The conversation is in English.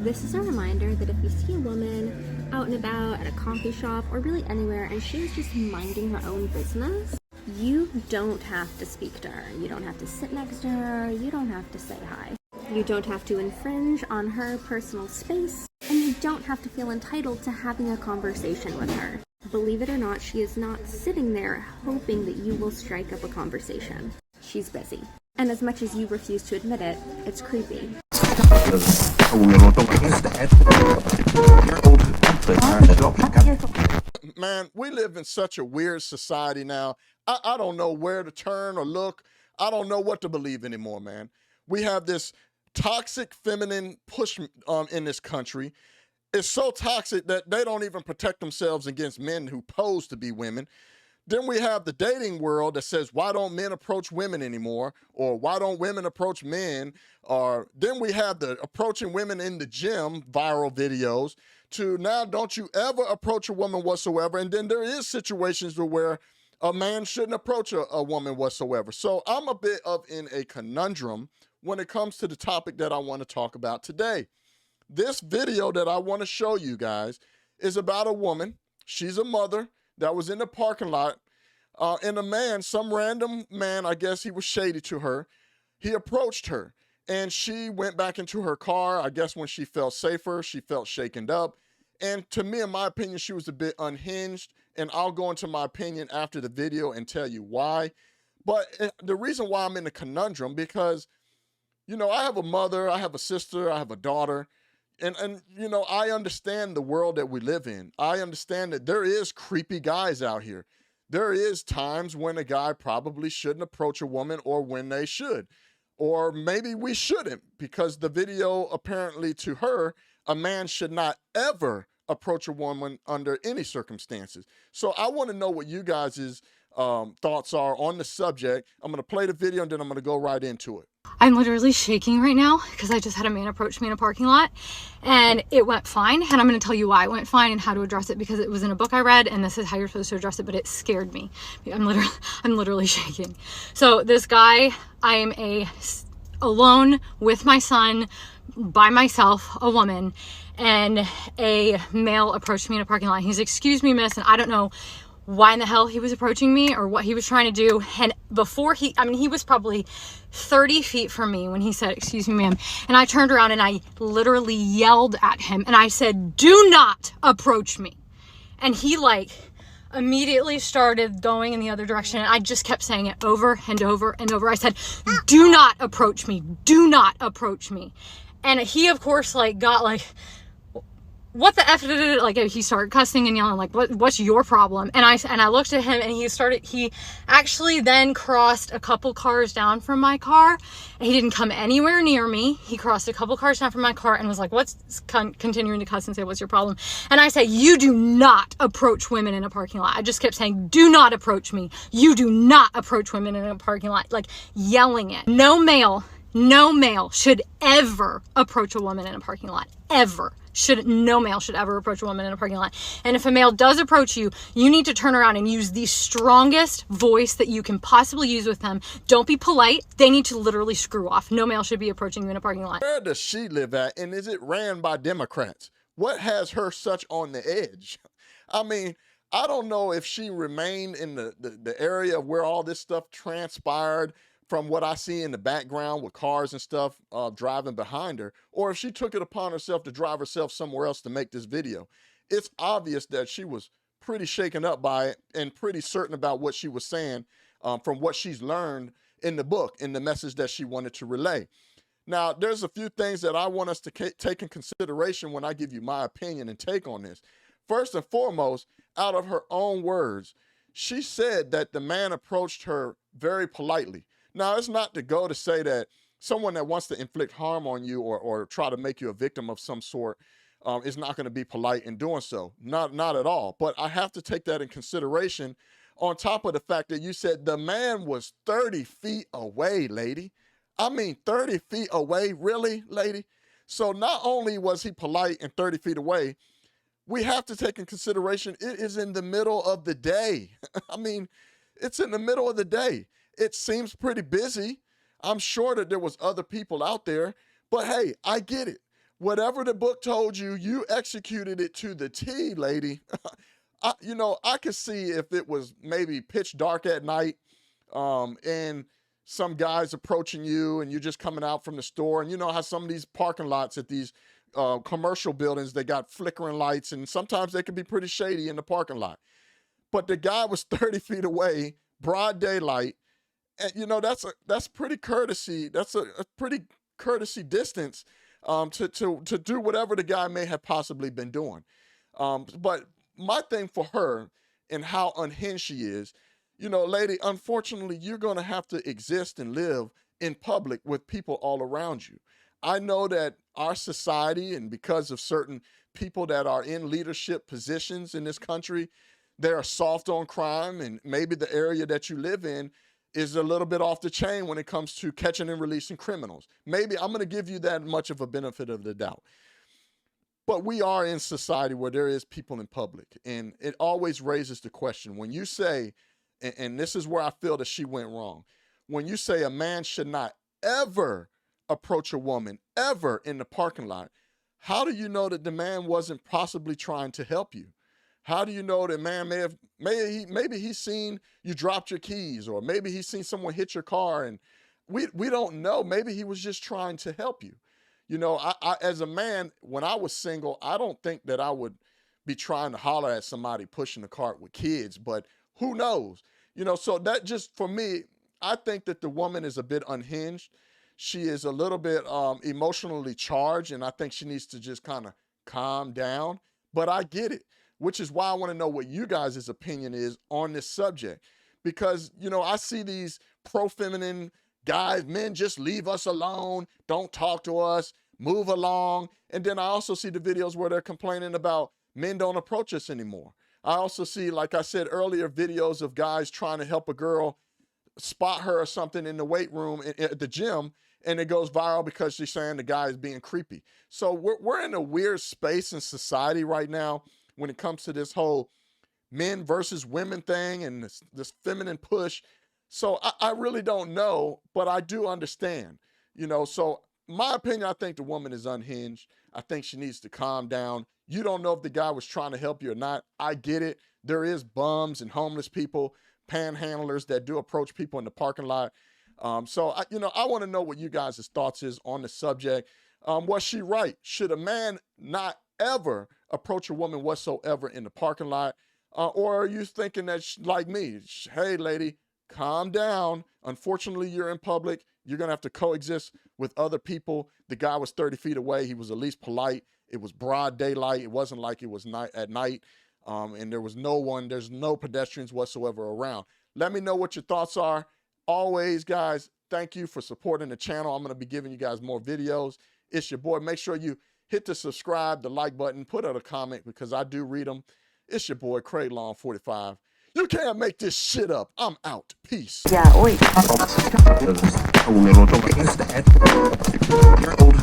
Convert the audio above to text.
This is a reminder that if you see a woman out and about at a coffee shop or really anywhere and she's just minding her own business, you don't have to speak to her. You don't have to sit next to her. You don't have to say hi. You don't have to infringe on her personal space, and you don't have to feel entitled to having a conversation with her. Believe it or not, she is not sitting there hoping that you will strike up a conversation. She's busy. And as much as you refuse to admit it, it's creepy. Man, we live in such a weird society now. I don't know where to turn or look. I don't know what to believe anymore, man. We have this toxic feminine push in this country. It's so toxic that they don't even protect themselves against men who pose to be women. Then we have the dating world that says, why don't men approach women anymore? Or why don't women approach men? Or then we have the approaching women in the gym viral videos to now don't you ever approach a woman whatsoever. And then there is situations where a man shouldn't approach a woman whatsoever. So I'm a bit in a conundrum when it comes to the topic that I want to talk about today. This video that I want to show you guys is about a woman. She's a mother that was in the parking lot, and a man, some random man, I guess he was shady to her. He approached her, and she went back into her car. I guess when she felt safer, she felt shaken up. And to me, in my opinion, she was a bit unhinged, and I'll go into my opinion after the video and tell you why. But the reason why I'm in a conundrum, because, you know, I have a mother, I have a sister, I have a daughter. And you know, I understand the world that we live in. I understand that there is creepy guys out here. There is times when a guy probably shouldn't approach a woman or when they should. Or maybe we shouldn't, because the video apparently to her, a man should not ever approach a woman under any circumstances. So I want to know what you guys' thoughts are on the subject. I'm going to play the video and then I'm going to go right into it. I'm literally shaking right now because I just had a man approach me in a parking lot and it went fine. And I'm going to tell you why it went fine and how to address it, because it was in a book I read and this is how you're supposed to address it, but it scared me. I'm literally shaking. So this guy, I am alone with my son, by myself, a woman, and a male approached me in a parking lot. He's, "Excuse me, miss," and I don't know why in the hell he was approaching me or what he was trying to do. And before he was probably 30 feet from me when he said, "Excuse me, ma'am." And I turned around and I literally yelled at him and I said, "Do not approach me." And he immediately started going in the other direction. And I just kept saying it over and over and over. I said, "Do not approach me. Do not approach me." And he, of course, got what the F did it? He started cussing and yelling, what's your problem? And I looked at him and he actually then crossed a couple cars down from my car. He didn't come anywhere near me. He crossed a couple cars down from my car and was like, continuing to cuss and say, "What's your problem?" And I said, "You do not approach women in a parking lot." I just kept saying, "Do not approach me. You do not approach women in a parking lot," yelling it. No male should ever approach a woman in a parking lot, ever. No male should ever approach a woman in a parking lot. And if a male does approach you, you need to turn around and use the strongest voice that you can possibly use with them. Don't be polite. They need to literally screw off. No male should be approaching you in a parking lot. Where does she live at? And is it ran by Democrats? What has her such on the edge? I mean, I don't know if she remained in the area where all this stuff transpired, from what I see in the background with cars and stuff driving behind her, or if she took it upon herself to drive herself somewhere else to make this video. It's obvious that she was pretty shaken up by it and pretty certain about what she was saying from what she's learned in the book, in the message that she wanted to relay. Now, there's a few things that I want us to take in consideration when I give you my opinion and take on this. First and foremost, out of her own words, she said that the man approached her very politely. Now, it's not to go to say that someone that wants to inflict harm on you or try to make you a victim of some sort is not going to be polite in doing so. Not at all. But I have to take that in consideration on top of the fact that you said the man was 30 feet away, lady. I mean, 30 feet away, really, lady? So not only was he polite and 30 feet away, we have to take in consideration it is in the middle of the day. I mean, it's in the middle of the day. It seems pretty busy. I'm sure that there was other people out there, but hey, I get it. Whatever the book told you, you executed it to the T, lady. I could see if it was maybe pitch dark at night, and some guys approaching you and you're just coming out from the store, and you know how some of these parking lots at these commercial buildings, they got flickering lights, and sometimes they can be pretty shady in the parking lot. But the guy was 30 feet away, broad daylight, and that's pretty courtesy. That's a pretty courtesy distance to do whatever the guy may have possibly been doing. But my thing for her and how unhinged she is, lady, unfortunately, you're going to have to exist and live in public with people all around you. I know that our society, and because of certain people that are in leadership positions in this country, they are soft on crime, and maybe the area that you live in is a little bit off the chain when it comes to catching and releasing criminals. Maybe I'm going to give you that much of a benefit of the doubt. But we are in society where there is people in public, and it always raises the question when you say, and this is where I feel that she went wrong, when you say a man should not ever approach a woman ever in the parking lot, how do you know that the man wasn't possibly trying to help you? How do you know that man maybe he's seen you dropped your keys, or maybe he's seen someone hit your car, and we don't know. Maybe he was just trying to help you. I as a man, when I was single, I don't think that I would be trying to holler at somebody pushing a cart with kids, but who knows? So that just, for me, I think that the woman is a bit unhinged. She is a little bit emotionally charged, and I think she needs to just kind of calm down. But I get it, which is why I want to know what you guys' opinion is on this subject. Because, I see these pro-feminine guys, men just leave us alone, don't talk to us, move along. And then I also see the videos where they're complaining about men don't approach us anymore. I also see, like I said earlier, videos of guys trying to help a girl spot her or something in the weight room at the gym, and it goes viral because she's saying the guy is being creepy. So we're in a weird space in society right now when it comes to this whole men versus women thing and this feminine push. So I really don't know, but I do understand, so my opinion, I think the woman is unhinged. I think she needs to calm down. You don't know if the guy was trying to help you or not. I get it. There is bums and homeless people, panhandlers that do approach people in the parking lot. So I want to know what you guys' thoughts is on the subject. Was she right? Should a man not ever approach a woman whatsoever in the parking lot? Or are you thinking that, like me, hey, lady, calm down. Unfortunately, you're in public. You're going to have to coexist with other people. The guy was 30 feet away. He was at least polite. It was broad daylight. It wasn't like it was at night. And there's no pedestrians whatsoever around. Let me know what your thoughts are. Always, guys, thank you for supporting the channel. I'm going to be giving you guys more videos. It's your boy. Make sure you hit the subscribe, the like button, put out a comment because I do read them. It's your boy, Craig Long 45. You can't make this shit up. I'm out. Peace. Yeah, oi. You're old.